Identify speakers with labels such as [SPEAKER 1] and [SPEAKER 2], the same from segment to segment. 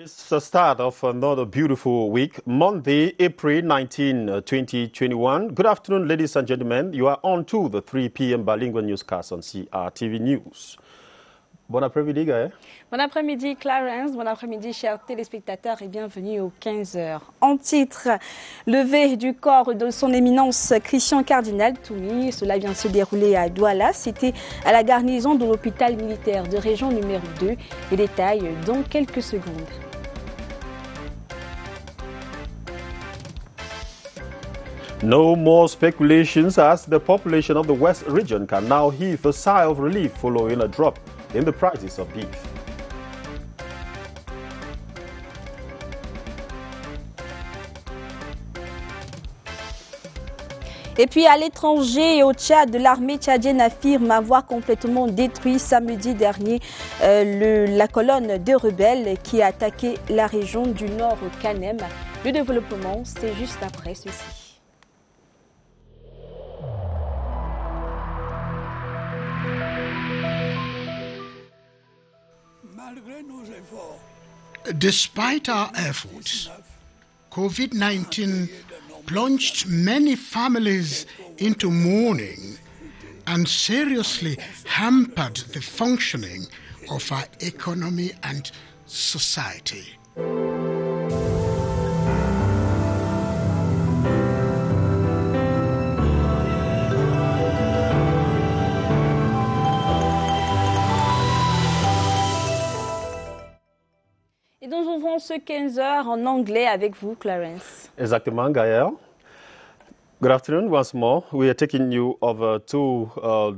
[SPEAKER 1] It's the start of another beautiful week, Monday, April 19, 2021. Good afternoon, ladies and gentlemen. You are on to the 3 p.m. bilingual newscast on CRTV News. Bon après-midi, Gaël.
[SPEAKER 2] Bon après-midi, Clarence. Bon après-midi, chers téléspectateurs, et bienvenue aux 15h. En titre, levée du corps de son éminence Christian Cardinal Toumi. Cela vient de se dérouler à Douala. C'était à la garnison de l'hôpital militaire de région numéro 2. Les détails dans quelques secondes.
[SPEAKER 1] No more speculations as the population of the West region can now heave a sigh of relief following a drop in the prices of beef.
[SPEAKER 2] Et puis à l'étranger et au Tchad, l'armée tchadienne affirme avoir complètement détruit samedi dernier la colonne de rebelles qui a attaqué la région du nord Kanem. Le développement, c'est juste après ceci.
[SPEAKER 3] Despite our efforts, COVID-19 plunged many families into mourning and seriously hampered the functioning of our economy and society.
[SPEAKER 2] Et nous ouvrons ce 15h en anglais avec vous, Clarence.
[SPEAKER 1] Exactement, Gaël. Good afternoon once more. We are taking you over to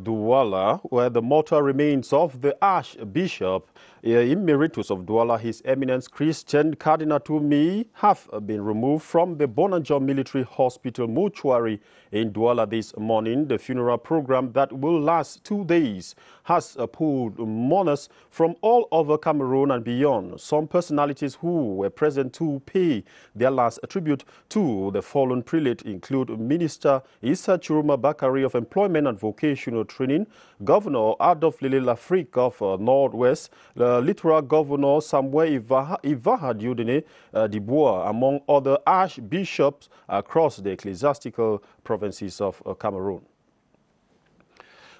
[SPEAKER 1] Douala, where the mortal remains of the Archbishop Emeritus of Douala, His Eminence Christian Cardinal Toumi, have been removed from the Bonanjo Military Hospital mortuary in Douala this morning. The funeral program that will last 2 days has pulled mourners from all over Cameroon and beyond. Some personalities who were present to pay their last tribute to the fallen prelate include Minister Issa Churuma Bakari of Employment and Vocational Training, Governor Adolphe Lele Lafrique of Northwest, Littoral Governor Samuel Ivaha Diodene Dibois, among other archbishops across the ecclesiastical provinces of Cameroon.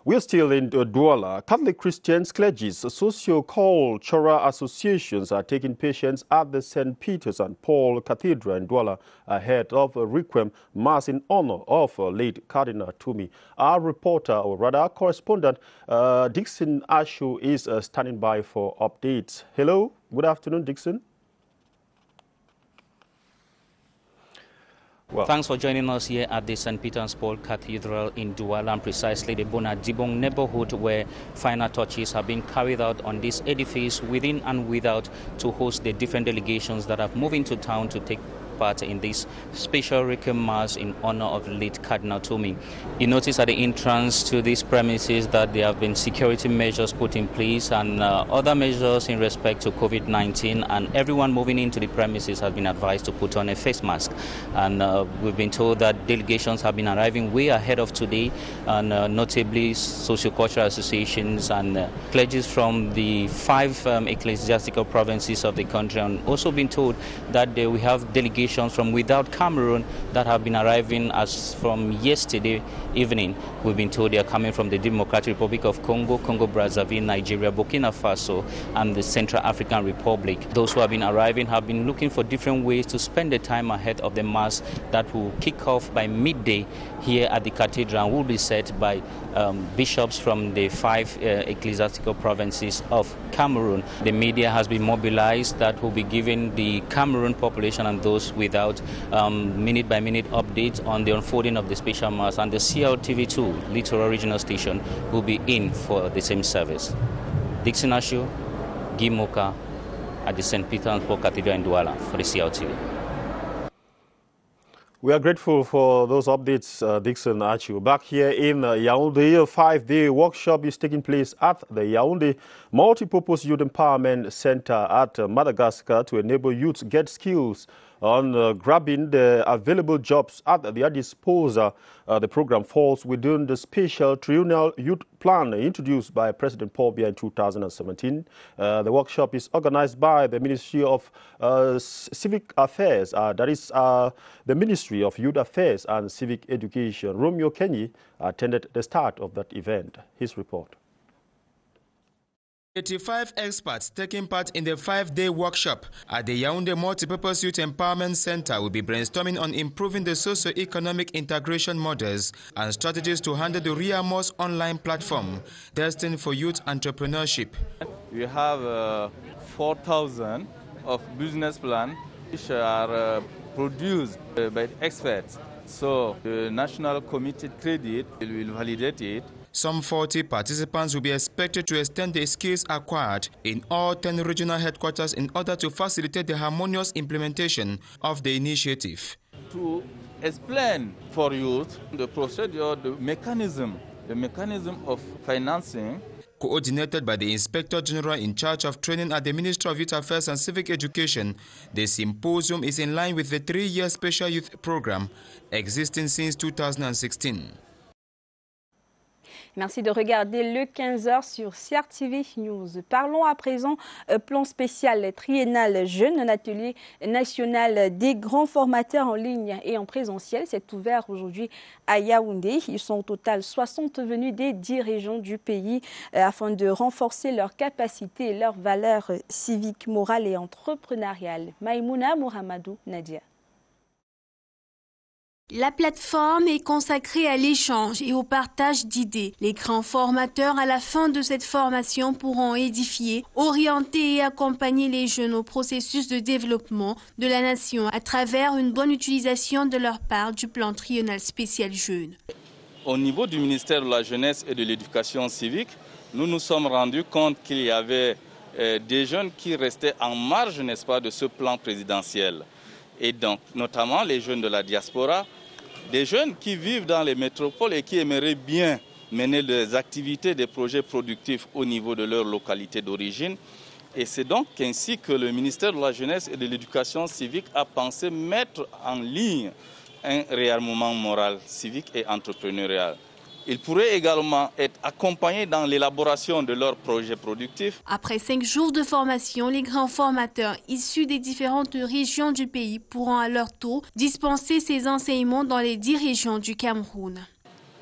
[SPEAKER 1] We are still in Douala. Catholic Christians, clergies, socio-cultural associations are taking patience at the St. Peter's and Paul Cathedral in Douala ahead of a requiem mass in honor of late Cardinal Toumi. Our reporter, or rather our correspondent, Dixon Ashu, is standing by for updates. Hello, good afternoon, Dixon.
[SPEAKER 4] Well, thanks for joining us here at the St. Peter and Paul Cathedral in Douala, and precisely the Bonadibong neighborhood, where final touches have been carried out on this edifice within and without to host the different delegations that have moved into town to take part in this special requiem mass in honor of late Cardinal Toumi. You notice at the entrance to these premises that there have been security measures put in place and other measures in respect to COVID-19, and everyone moving into the premises has been advised to put on a face mask. And we've been told that delegations have been arriving way ahead of today, and notably sociocultural associations and clergies from the 5 ecclesiastical provinces of the country, and also been told that we have delegations from without Cameroon that have been arriving as from yesterday evening. We've been told they are coming from the Democratic Republic of Congo, Congo-Brazzaville, Nigeria, Burkina Faso, and the Central African Republic. Those who have been arriving have been looking for different ways to spend the time ahead of the Mass that will kick off by midday here at the cathedral and will be said by bishops from the 5 ecclesiastical provinces of Cameroon. The media has been mobilized that will be giving the Cameroon population and those without minute-by-minute updates on the unfolding of the special Mass, and the CLTV2 Littoral Regional Station will be in for the same service. Dixon Ashu, Guy Moka at the St. Peter and Paul Cathedral in Douala for the CLTV.
[SPEAKER 1] We are grateful for those updates, Dixon Achu. Back here in Yaoundé, a 5-day workshop is taking place at the Yaoundé Multipurpose Youth Empowerment Center at Madagascar to enable youths get skills on grabbing the available jobs at their disposal. The program falls within the special triennial youth plan introduced by President Paul Biya in 2017. The workshop is organized by the Ministry of Civic Affairs, that is the Ministry of Youth Affairs and Civic Education. Romeo Kenyi attended the start of that event. His report.
[SPEAKER 5] 85 experts taking part in the 5-day workshop at the Yaoundé Multipurpose Youth Empowerment Center will be brainstorming on improving the socio-economic integration models and strategies to handle the RIAMOS online platform destined for youth entrepreneurship.
[SPEAKER 6] We have 4,000 of business plans which are produced by experts. So the National Committee Credit will validate it.
[SPEAKER 5] Some 40 participants will be expected to extend the skills acquired in all 10 regional headquarters in order to facilitate the harmonious implementation of the initiative.
[SPEAKER 6] To explain for youth the procedure, the mechanism of financing.
[SPEAKER 5] Coordinated by the Inspector General in charge of training at the Ministry of Youth Affairs and Civic Education, the symposium is in line with the 3-year Special Youth Program existing since 2016.
[SPEAKER 2] Merci de regarder le 15h sur CRTV News. Parlons à présent plan spécial triennal jeune, un atelier national des grands formateurs en ligne et en présentiel. C'est ouvert aujourd'hui à Yaoundé. Ils sont au total 60 venus des 10 régions du pays afin de renforcer leurs capacités et leurs valeurs civiques, morales et entrepreneuriales. Maïmouna Mohamedou Nadia.
[SPEAKER 7] La plateforme est consacrée à l'échange et au partage d'idées. Les grands formateurs à la fin de cette formation pourront édifier, orienter et accompagner les jeunes au processus de développement de la nation à travers une bonne utilisation de leur part du plan triennal spécial jeune.
[SPEAKER 6] Au niveau du ministère de la Jeunesse et de l'Éducation civique, nous nous sommes rendus compte qu'il y avait des jeunes qui restaient en marge, n'est-ce pas, de ce plan présidentiel. Et donc, notamment les jeunes de la diaspora, des jeunes qui vivent dans les métropoles et qui aimeraient bien mener des activités, des projets productifs au niveau de leur localité d'origine. Et c'est donc ainsi que le ministère de la Jeunesse et de l'Éducation civique a pensé mettre en ligne un réarmement moral, civique et entrepreneurial. Ils pourraient également être accompagnés dans l'élaboration de leurs projets productifs.
[SPEAKER 7] Après 5 jours de formation, les grands formateurs issus des différentes régions du pays pourront à leur tour dispenser ces enseignements dans les 10 régions du Cameroun.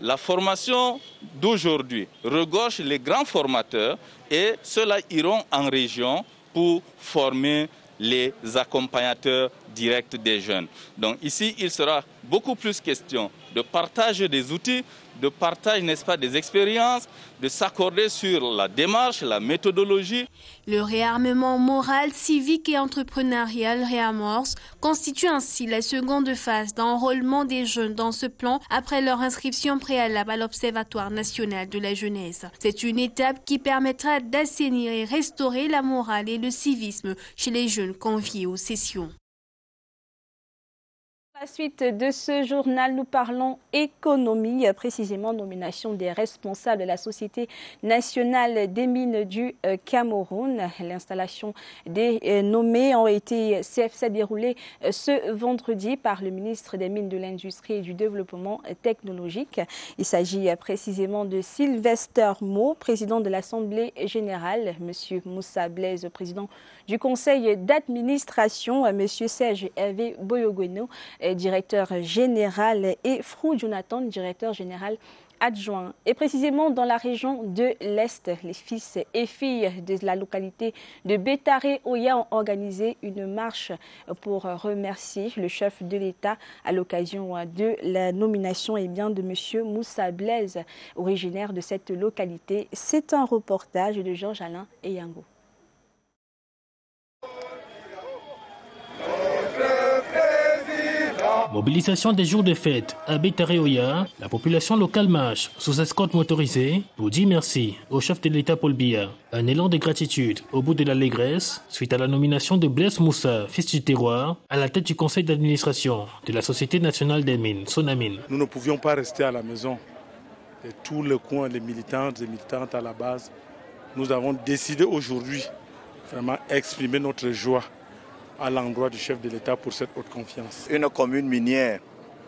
[SPEAKER 6] La formation d'aujourd'hui regorge les grands formateurs et ceux-là iront en région pour former les accompagnateurs directs des jeunes. Donc ici, il sera beaucoup plus question de partage des outils, de partage, n'est-ce pas, des expériences, de s'accorder sur la démarche, la méthodologie.
[SPEAKER 7] Le réarmement moral, civique et entrepreneurial réamorce constitue ainsi la seconde phase d'enrôlement des jeunes dans ce plan après leur inscription préalable à l'Observatoire national de la jeunesse. C'est une étape qui permettra d'assainir et restaurer la morale et le civisme chez les jeunes conviés aux sessions.
[SPEAKER 2] À la suite de ce journal, nous parlons économie, précisément nomination des responsables de la Société nationale des mines du Cameroun. L'installation des nommés s'est déroulée ce vendredi par le ministre des Mines, de l'Industrie et du Développement technologique. Il s'agit précisément de Sylvester Mo, président de l'Assemblée générale, M. Moussa Blaise, président du conseil d'administration, M. Serge Hervé Boyogweno, directeur général, et Frou Jonathan, directeur général adjoint. Et précisément dans la région de l'Est, les fils et filles de la localité de Bétaré-Oya ont organisé une marche pour remercier le chef de l'État à l'occasion de la nomination de M. Moussa Blaise, originaire de cette localité. C'est un reportage de Georges-Alain Eyango.
[SPEAKER 8] Mobilisation des jours de fête à Bétaré-Oya, la population locale marche sous escorte motorisée pour dire merci au chef de l'État Paul Biya. Un élan de gratitude au bout de l'allégresse suite à la nomination de Blaise Moussa, fils du terroir, à la tête du conseil d'administration de la Société nationale des mines, Sonamine.
[SPEAKER 9] Nous ne pouvions pas rester à la maison. Et tout le coin, les militantes et militantes à la base, nous avons décidé aujourd'hui vraiment exprimer notre joie à l'endroit du chef de l'État pour cette haute confiance.
[SPEAKER 10] Une commune minière,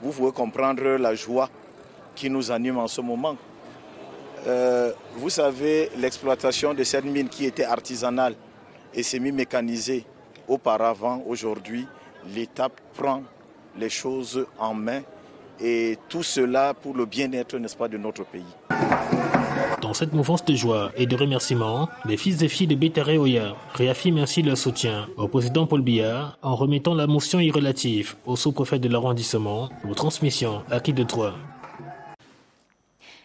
[SPEAKER 10] vous pouvez comprendre la joie qui nous anime en ce moment. Vous savez, l'exploitation de cette mine qui était artisanale et semi-mécanisée auparavant, aujourd'hui, l'État prend les choses en main et tout cela pour le bien-être, n'est-ce pas, de notre pays.
[SPEAKER 8] Dans cette mouvance de joie et de remerciements, les fils et filles de Bétaré Oya réaffirment ainsi leur soutien au président Paul Biya en remettant la motion irrelative au sous-préfet de l'arrondissement pour transmission à qui de droit.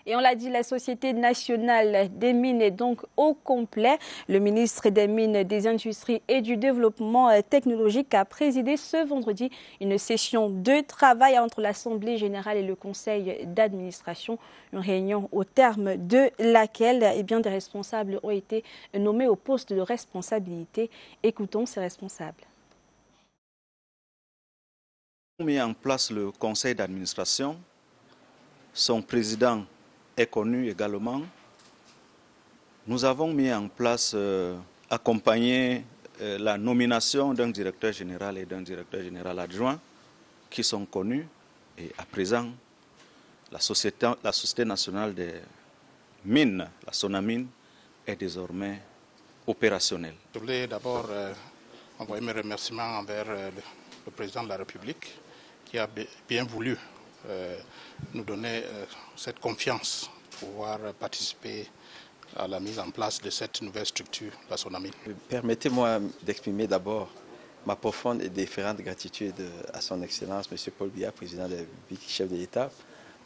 [SPEAKER 2] Et on l'a dit, la Société nationale des mines est donc au complet. Le ministre des Mines, des Industries et du Développement technologique a présidé ce vendredi une session de travail entre l'Assemblée générale et le Conseil d'administration. Une réunion au terme de laquelle des responsables ont été nommés au poste de responsabilité. Écoutons ces responsables.
[SPEAKER 11] On a mis en place le Conseil d'administration. Son président est connu également. Nous avons mis en place, accompagné la nomination d'un directeur général et d'un directeur général adjoint qui sont connus. Et à présent, la Société nationale des mines, la SONAMINE, est désormais opérationnelle.
[SPEAKER 12] Je voulais d'abord envoyer mes remerciements envers le président de la République qui a bien voulu nous donner cette confiance pour pouvoir participer à la mise en place de cette nouvelle structure, la SONAMINE.
[SPEAKER 13] Permettez-moi d'exprimer d'abord ma profonde et déférente gratitude à son Excellence, M. Paul Biya, président de chef de l'État,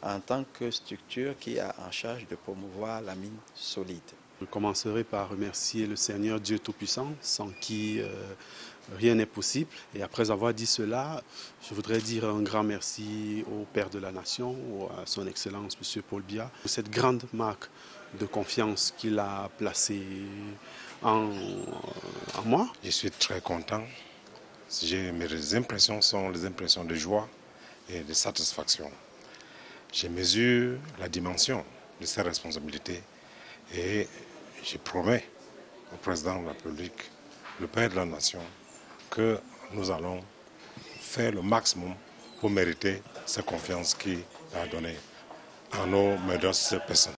[SPEAKER 13] en tant que structure qui a en charge de promouvoir la mine solide.
[SPEAKER 14] Je commencerai par remercier le Seigneur Dieu Tout-Puissant, sans qui rien n'est possible. Et après avoir dit cela, je voudrais dire un grand merci au Père de la Nation, à son Excellence M. Paul Biya, pour cette grande marque de confiance qu'il a placée en moi.
[SPEAKER 15] Je suis très content. Mes impressions sont les impressions de joie et de satisfaction. Je mesure la dimension de ces responsabilités et je promets au président de la République, le Père de la Nation, que nous allons faire le maximum pour mériter cette confiance qu'il a donnée à nos modestes personnes.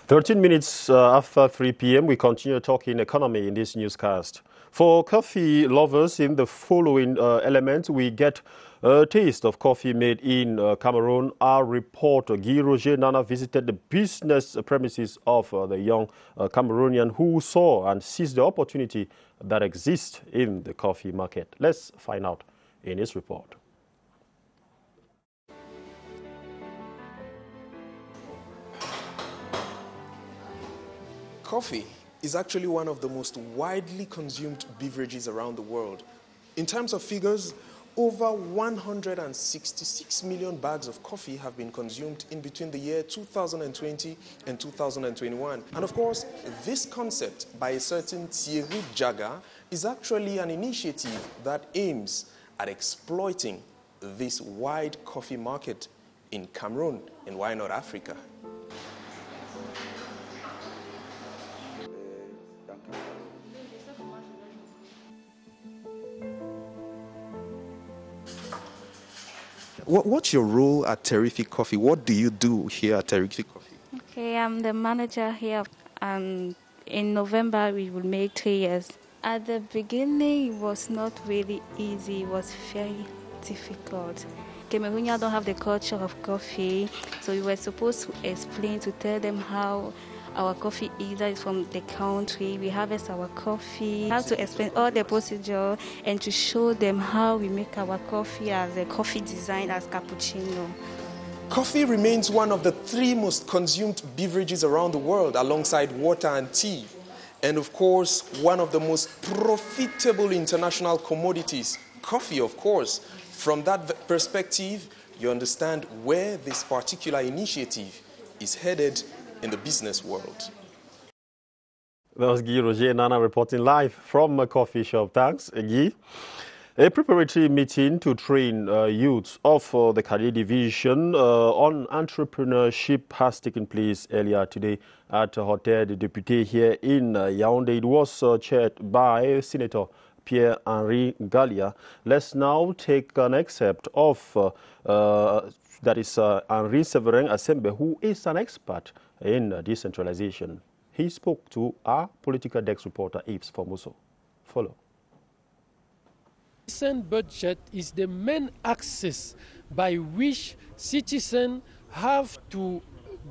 [SPEAKER 1] 13 minutes after 3 p.m., we continue talking economy in this newscast. For coffee lovers, in the following elements, we get a taste of coffee made in Cameroon. Our reporter, Guy Roger Nana, visited the business premises of the young Cameroonian who saw and seized the opportunity that exists in the coffee market. Let's find out in his report.
[SPEAKER 16] Coffee is actually one of the most widely consumed beverages around the world. In terms of figures, over 166 million bags of coffee have been consumed in between the year 2020 and 2021. And of course, this concept by a certain Thierry Jaga is actually an initiative that aims at exploiting this wide coffee market in Cameroon, and why not Africa? What's your role at Terrific Coffee? What do you do here at Terrific Coffee?
[SPEAKER 17] Okay, I'm the manager here, and in November we will make 3 years. At the beginning, it was not really easy. It was very difficult. Cameroonians don't have the culture of coffee, so we were supposed to explain, to tell them how our coffee is from the country. We harvest our coffee. We have to explain all the procedure and to show them how we make our coffee as a coffee design as cappuccino.
[SPEAKER 16] Coffee remains one of the 3 most consumed beverages around the world, alongside water and tea. And of course, one of the most profitable international commodities, coffee, of course. From that perspective, you understand where this particular initiative is headed in the business world.
[SPEAKER 1] That was Guy Roger Nana reporting live from a coffee shop. Thanks, Guy. A preparatory meeting to train youths of the Kali Division on entrepreneurship has taken place earlier today at Hotel des Députés here in Yaoundé. It was chaired by Senator Pierre-Henri Gallia. Let's now take an excerpt of that is Henri Severin Assembe, who is an expert in decentralization. He spoke to our political desk reporter Yves Formoso. Follow.
[SPEAKER 18] Citizen budget is the main axis by which citizens have to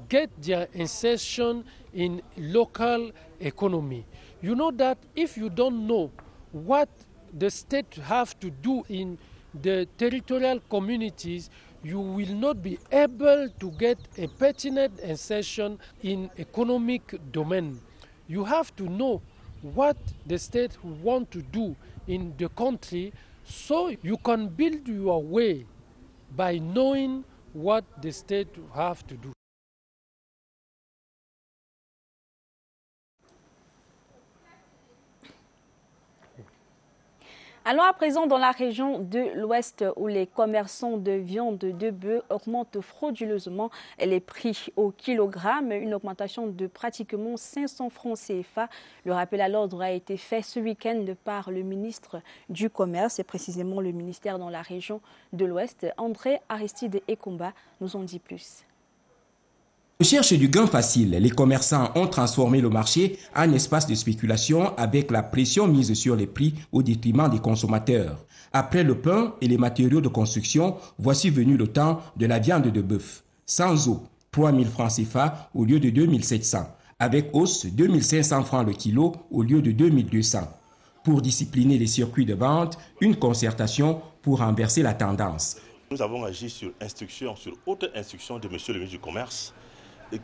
[SPEAKER 18] get their insertion in local economy. You know that if you don't know what the state have to do in the territorial communities, you will not be able to get a pertinent insertion in economic domain. You have to know what the state want to do in the country, so you can build your way by knowing what the state have to do.
[SPEAKER 2] Allons à présent dans la région de l'Ouest où les commerçants de viande de bœuf augmentent frauduleusement les prix au kilogramme, une augmentation de pratiquement 500 francs CFA. Le rappel à l'ordre a été fait ce week-end par le ministre du Commerce et précisément le ministère dans la région de l'Ouest. André Aristide Ekomba nous en dit plus.
[SPEAKER 19] Recherche du gain facile, les commerçants ont transformé le marché en espace de spéculation avec la pression mise sur les prix au détriment des consommateurs. Après le pain et les matériaux de construction, voici venu le temps de la viande de bœuf. Sans eau, 3 000 francs CFA au lieu de 2 700, avec hausse 2 500 francs le kilo au lieu de 2 200. Pour discipliner les circuits de vente, une concertation pour renverser la tendance.
[SPEAKER 20] Nous avons agi sur haute instruction de monsieur le ministre du Commerce,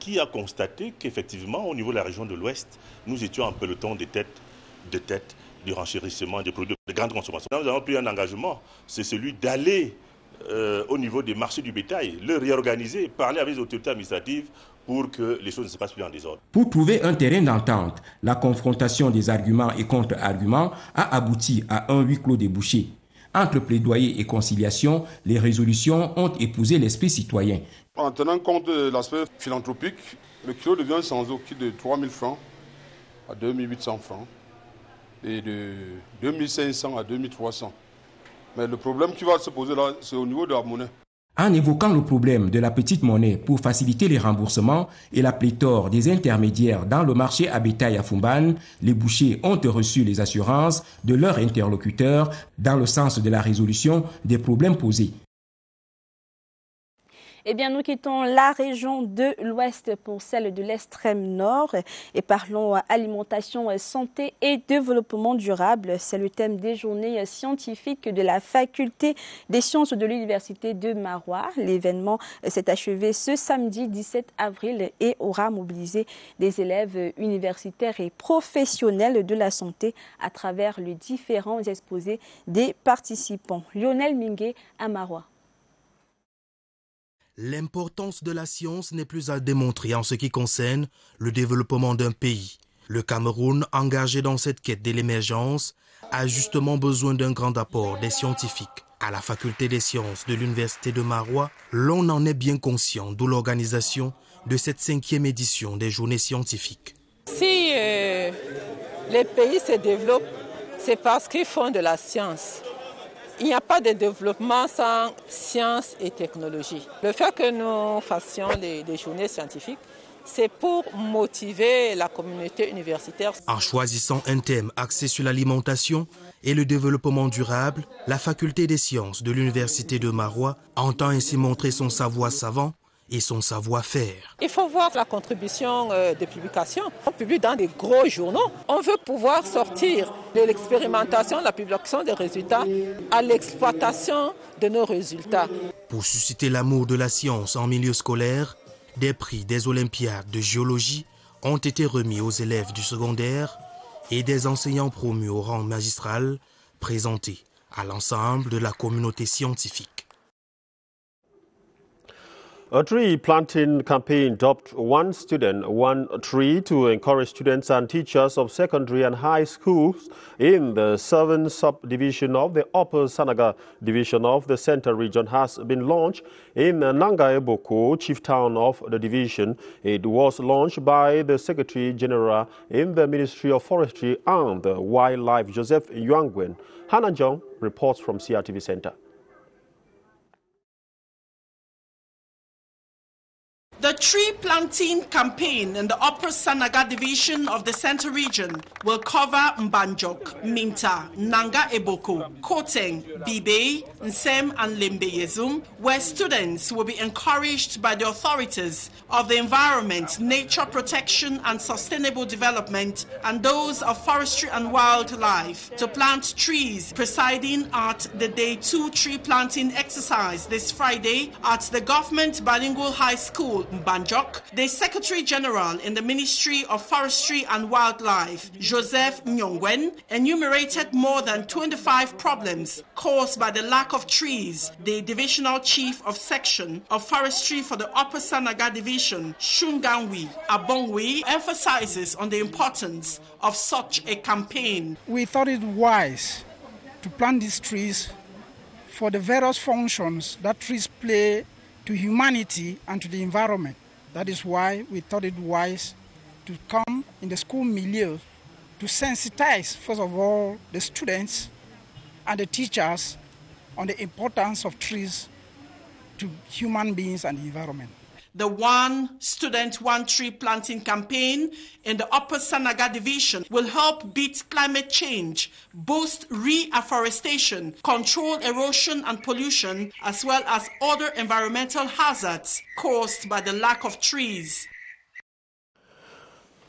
[SPEAKER 20] qui a constaté qu'effectivement, au niveau de la région de l'Ouest, nous étions en peloton de tête du renchérissement des produits de grande consommation. Nous avons pris un engagement, c'est celui d'aller au niveau des marchés du bétail, le réorganiser, parler avec les autorités administratives pour que les choses ne se passent plus en désordre.
[SPEAKER 19] Pour trouver un terrain d'entente, la confrontation des arguments et contre-arguments a abouti à un huis clos débouché. Entre plaidoyer et conciliation, les résolutions ont épousé l'esprit citoyen.
[SPEAKER 21] En tenant compte de l'aspect philanthropique, le kilo de viande sans eau quitte de 3 000 francs à 2 800 francs et de 2 500 à 2 300. Mais le problème qui va se poser là, c'est au niveau de la monnaie.
[SPEAKER 19] En évoquant le problème de la petite monnaie pour faciliter les remboursements et la pléthore des intermédiaires dans le marché à bétail à Fumban, les bouchers ont reçu les assurances de leurs interlocuteurs dans le sens de la résolution des problèmes posés.
[SPEAKER 2] Eh bien, nous quittons la région de l'Ouest pour celle de l'extrême nord et parlons alimentation, santé et développement durable. C'est le thème des journées scientifiques de la faculté des sciences de l'université de Maroua. L'événement s'est achevé ce samedi 17 avril et aura mobilisé des élèves universitaires et professionnels de la santé à travers les différents exposés des participants. Lionel Mingué à Maroua.
[SPEAKER 22] L'importance de la science n'est plus à démontrer en ce qui concerne le développement d'un pays. Le Cameroun, engagé dans cette quête de l'émergence, a justement besoin d'un grand apport des scientifiques. À la faculté des sciences de l'université de Maroua, l'on en est bien conscient, d'où l'organisation de cette 5e édition des journées scientifiques.
[SPEAKER 23] Si les pays se développent, c'est parce qu'ils font de la science. Il n'y a pas de développement sans science et technologie. Le fait que nous fassions des journées scientifiques, c'est pour motiver la communauté universitaire.
[SPEAKER 22] En choisissant un thème axé sur l'alimentation et le développement durable, la faculté des sciences de l'université de Maroua entend ainsi montrer son savoir savant et son savoir-faire.
[SPEAKER 23] Il faut voir la contribution des publications. On publie dans des gros journaux. On veut pouvoir sortir de l'expérimentation, la publication des résultats à l'exploitation de nos résultats.
[SPEAKER 22] Pour susciter l'amour de la science en milieu scolaire, des prix des Olympiades de géologie ont été remis aux élèves du secondaire et des enseignants promus au rang magistral présentés à l'ensemble de la communauté scientifique.
[SPEAKER 1] A tree planting campaign dubbed One Student, One Tree to encourage students and teachers of secondary and high schools in the 7 subdivision of the Upper Sanaga division of the Center region has been launched in Nanga Eboko, chief town of the division. It was launched by the Secretary General in the Ministry of Forestry and Wildlife, Joseph Yuangwen. Hannah Jong reports from CRTV Center.
[SPEAKER 3] The tree planting campaign in the Upper Sanaga division of the Center region will cover Mbanjok, Minta, Nanga Eboko, Koteng, Bibe, Nsem and Limbe Yezum, where students will be encouraged by the authorities of the environment, nature protection and sustainable development and those of forestry and wildlife to plant trees, presiding at the Day 2 tree planting exercise this Friday at the Government Bilingual High School, Mbanjok. The Secretary General in the Ministry of Forestry and Wildlife, Joseph Nyongwen, enumerated more than 25 problems caused by the lack of trees. The Divisional Chief of Section of Forestry for the Upper Sanaga Division, Shunganwi Abongwi, emphasizes on the importance of such a campaign.
[SPEAKER 4] We thought it wise to plant these trees for the various functions that trees play to humanity and to the environment. That is why we thought it wise to come in the school milieu to sensitize, first of all, the students and the teachers on the importance of trees to human beings and the environment.
[SPEAKER 3] The One Student, One Tree planting campaign in the Upper Sanaga division will help beat climate change, boost reforestation, control erosion and pollution, as well as other environmental hazards caused by the lack of trees.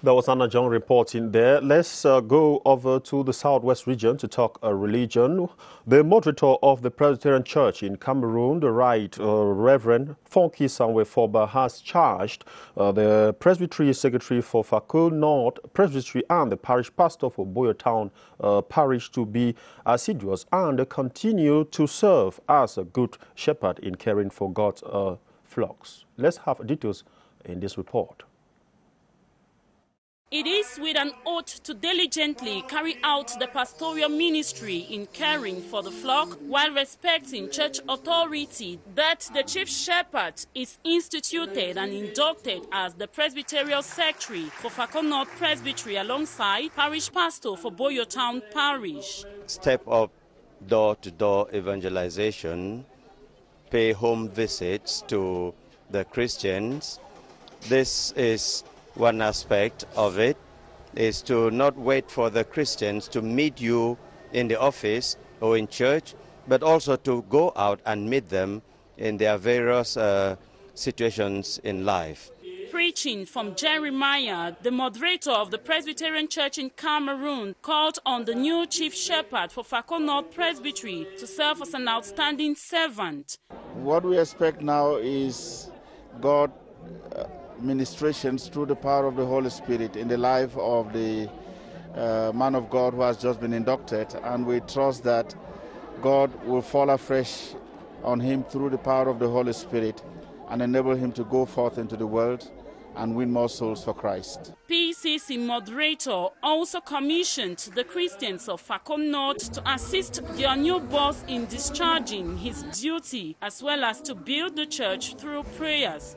[SPEAKER 1] That was Anna John reporting there. Let's go over to the southwest region to talk religion. The moderator of the Presbyterian Church in Cameroon, the Right Reverend Fonky Sanwe Foba, has charged the Presbytery Secretary for Fakul North Presbytery and the parish pastor for Boyo Town Parish to be assiduous and continue to serve as a good shepherd in caring for God's flocks. Let's have details in this report.
[SPEAKER 5] It is with an oath to diligently carry out the pastoral ministry in caring for the flock while respecting church authority that the chief shepherd is instituted and inducted as the Presbyterial Secretary for Fakul North Presbytery alongside parish pastor for Boyo Town Parish.
[SPEAKER 24] Step up door-to-door evangelization, pay home visits to the Christians. This is one aspect of it, is to not wait for the Christians to meet you in the office or in church, but also to go out and meet them in their various situations in life.
[SPEAKER 5] Preaching from Jeremiah, the moderator of the Presbyterian Church in Cameroon, called on the new chief shepherd for Fakul North Presbytery to serve as an outstanding servant.
[SPEAKER 25] What we expect now is God ministrations through the power of the Holy Spirit in the life of the man of God who has just been inducted, and we trust that God will fall afresh on him through the power of the Holy Spirit and enable him to go forth into the world and win more souls for Christ.
[SPEAKER 5] PCC moderator also commissioned the Christians of Fakul North to assist their new boss in discharging his duty, as well as to build the church through prayers.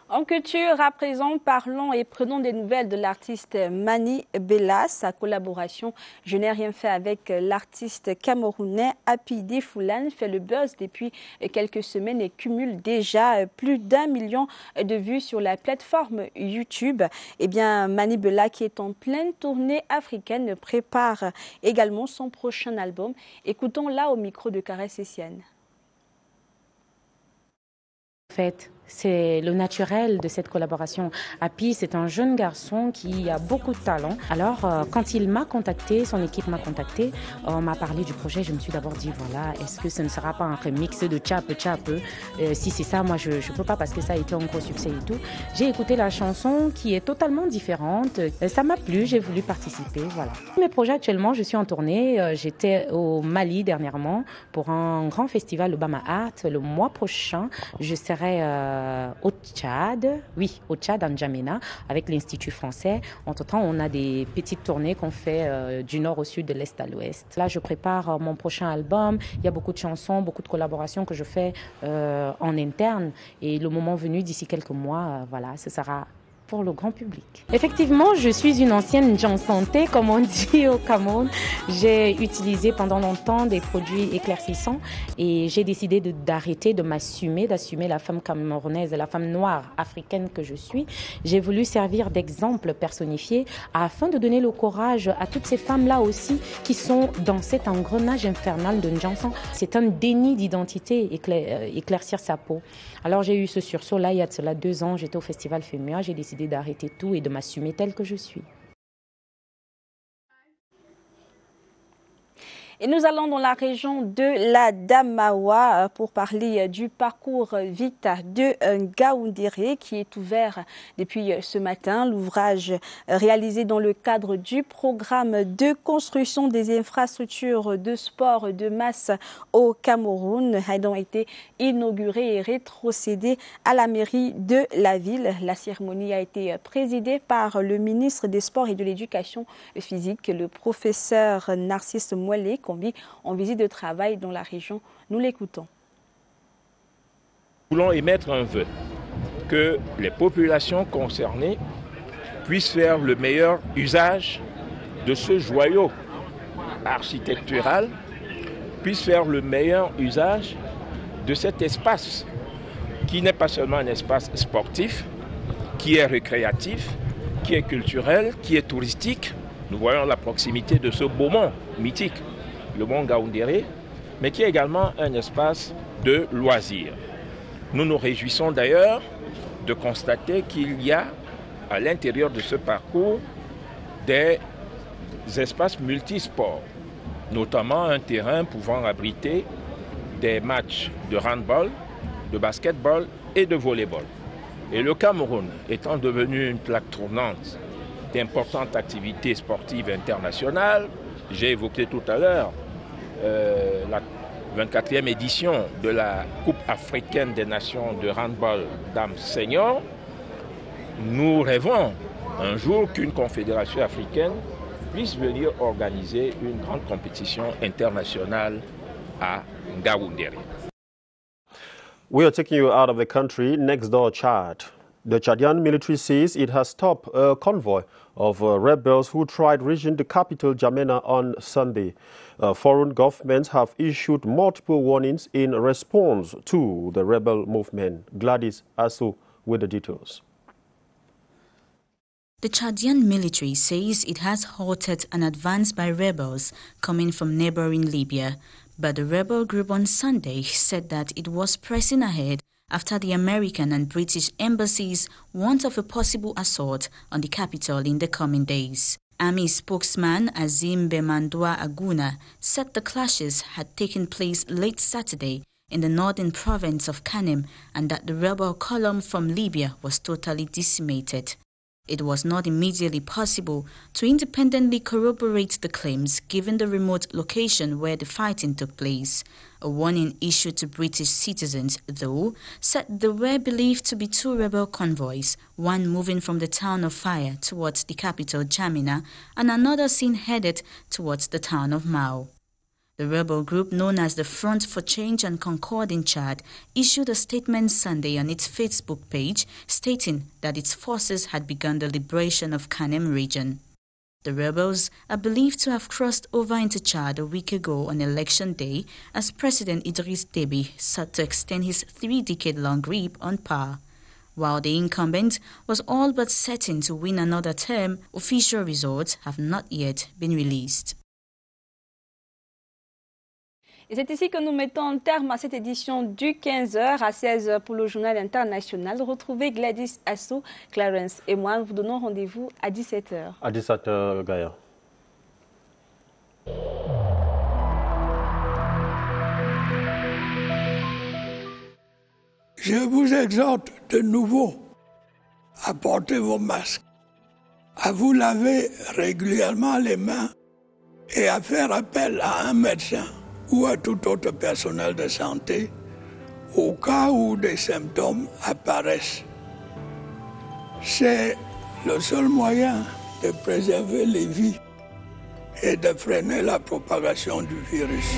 [SPEAKER 2] En culture, à présent, parlons et prenons des nouvelles de l'artiste Mani Bella. Sa collaboration « Je n'ai rien fait » avec l'artiste camerounais Happy Foulan fait le buzz depuis quelques semaines et cumule déjà plus d'1 million de vues sur la plateforme YouTube. Eh bien, Mani Bella, qui est en pleine tournée africaine, prépare également son prochain album. Écoutons-la au micro de Caresse Essienne.
[SPEAKER 26] En fait,
[SPEAKER 6] C'est le naturel de cette collaboration. Happy, c'est un jeune garçon qui a beaucoup de talent. Alors, quand il m'a contacté, son équipe m'a contacté, on m'a parlé du projet, je me suis d'abord dit, voilà, est-ce que ce ne sera pas un remix de Tchape Tchape? Si c'est ça, moi, je ne peux pas parce que ça a été un gros succès et tout. J'ai écouté la chanson qui est totalement différente. Ça m'a plu, j'ai voulu participer, voilà. Mes projets actuellement, je suis en tournée. J'étais au Mali dernièrement pour un grand festival, le Bama Art. Le mois prochain, je serai au Tchad, au Tchad, en N'Djamena, avec l'Institut français. Entre-temps, on a des petites tournées qu'on fait du nord au sud, de l'est à l'ouest. Là, je prépare mon prochain album. Il y a beaucoup de chansons, beaucoup de collaborations que je fais en interne. Et le moment venu, d'ici quelques mois, voilà, ce sera pour le grand public. Effectivement, je suis une ancienne gens santé, comme on dit au Cameroun. J'ai utilisé pendant longtemps des produits éclaircissants et j'ai décidé d'arrêter, d'assumer la femme camerounaise, la femme noire africaine que je suis. J'ai voulu servir d'exemple personnifié afin de donner le courage à toutes ces femmes-là aussi qui sont dans cet engrenage infernal de N'Djansan. C'est un déni d'identité, éclaircir sa peau. Alors j'ai eu ce sursaut-là il y a de cela 2 ans. J'étais au Festival Fémia, j'ai décidé d'arrêter tout et de m'assumer telle que je suis.
[SPEAKER 2] Et nous allons dans la région de la Damawa pour parler du parcours Vita de Ngaoundéré qui est ouvert depuis ce matin. L'ouvrage réalisé dans le cadre du programme de construction des infrastructures de sport de masse au Cameroun a donc été inauguré et rétrocédé à la mairie de la ville. La cérémonie a été présidée par le ministre des Sports et de l'Éducation physique, le professeur Narcisse Mouelé, en visite de travail dans la région. Nous l'écoutons.
[SPEAKER 7] Nous voulons émettre un vœu que les populations concernées puissent faire le meilleur usage de ce joyau architectural, puissent faire le meilleur usage de cet espace qui n'est pas seulement un espace sportif, qui est récréatif, qui est culturel, qui est touristique. Nous voyons la proximité de ce beau mont mythique, le mont Ngaoundéré, mais qui est également un espace de loisirs. Nous nous réjouissons d'ailleurs de constater qu'il y a à l'intérieur de ce parcours des espaces multisports, notamment un terrain pouvant abriter des matchs de handball, de basketball et de volleyball. Et le Cameroun étant devenu une plaque tournante d'importantes activités sportives internationales, j'ai évoqué tout à l'heure la 24e édition de la Coupe africaine des nations de handball dames seniors. Nous rêvons un jour qu'une confédération africaine puisse venir organiser une grande compétition internationale à Ngaoundéré.
[SPEAKER 1] We are taking you out of the country, next door Chad. The Chadian military says it has stopped a convoy of rebels who tried reaching the capital N'Djamena on Sunday. Foreign governments have issued multiple warnings in response to the rebel movement. Gladys Asu with the details.
[SPEAKER 8] The Chadian military says it has halted an advance by rebels coming from neighboring Libya, but the rebel group on Sunday said that it was pressing ahead after the American and British embassies warned of a possible assault on the capital in the coming days. Army spokesman Azim Bemandwa Aguna said the clashes had taken place late Saturday in the northern province of Kanem and that the rebel column from Libya was totally decimated. It was not immediately possible to independently corroborate the claims given the remote location where the fighting took place. A warning issued to British citizens, though, said there were believed to be 2 rebel convoys, one moving from the town of Fire towards the capital N'Djamena and another seen headed towards the town of Mao. The rebel group known as the Front for Change and Concord in Chad issued a statement Sunday on its Facebook page stating that its forces had begun the liberation of Kanem region. The rebels are believed to have crossed over into Chad a week ago on election day as President Idriss Déby sought to extend his 3-decade-long grip on power. While the incumbent was all but certain to win another term, official results have not yet been released.
[SPEAKER 2] Et c'est ici que nous mettons un terme à cette édition du 15h à 16h pour le journal international. Retrouvez Gladys Assou, Clarence et moi. Nous vous donnons rendez-vous à 17h.
[SPEAKER 1] À 17h, Gaïa.
[SPEAKER 9] Je vous exhorte de nouveau à porter vos masques, à vous laver régulièrement les mains et à faire appel à un médecin ou à tout autre personnel de santé au cas où des symptômes apparaissent. C'est le seul moyen de préserver les vies et de freiner la propagation du virus.